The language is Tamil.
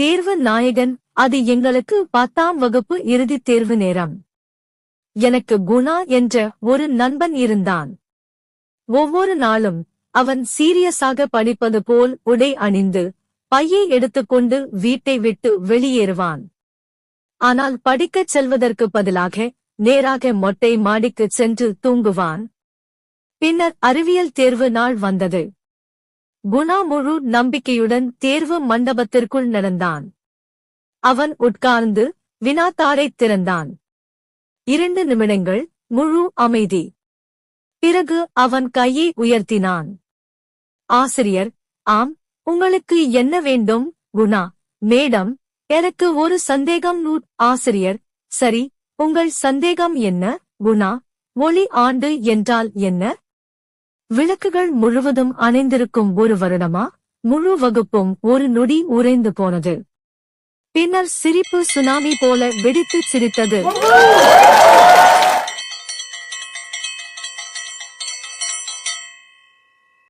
தேர்வு நாயகன். அது எங்களுக்கு 10ஆம் வகுப்பு இறுதித் தேர்வு நேரம். எனக்கு குணா என்ற ஒரு நண்பன் இருந்தான். ஒவ்வொரு நாளும் அவன் சீரியஸாக படிப்பது போல் உடை அணிந்து பையை எடுத்துக்கொண்டு வீட்டை விட்டு வெளியேறுவான். ஆனால் படிக்கச் செல்வதற்கு பதிலாக நேராக மொட்டை மாடிக்குச் சென்று தூங்குவான். பின்னர் அறிவியல் தேர்வு நாள் வந்தது. குணா முழு நம்பிக்கையுடன் தேர்வு மண்டபத்திற்குள் நடந்தான். அவன் உட்கார்ந்து வினாத்தாளைத் திறந்தான். 2 நிமிடங்கள் முழு அமைதி. பிறகு அவன் கையை உயர்த்தினான். ஆசிரியர்: ஆம், உங்களுக்கு என்ன வேண்டும்? குணா: மேடம், எனக்கு ஒரு சந்தேகம். ஆசிரியர்: சரி, உங்கள் சந்தேகம் என்ன? குணா: ஒளி ஆண்டு என்றால் என்ன? விளக்குகள் முழுவதும் அணைந்திருக்கும் ஒரு வருடமா? முழு வகுப்பும் ஒரு நொடி உறைந்து போனது. பின்னர் சிரிப்பு சுனாமி போல வெடித்துச் சிரித்தது.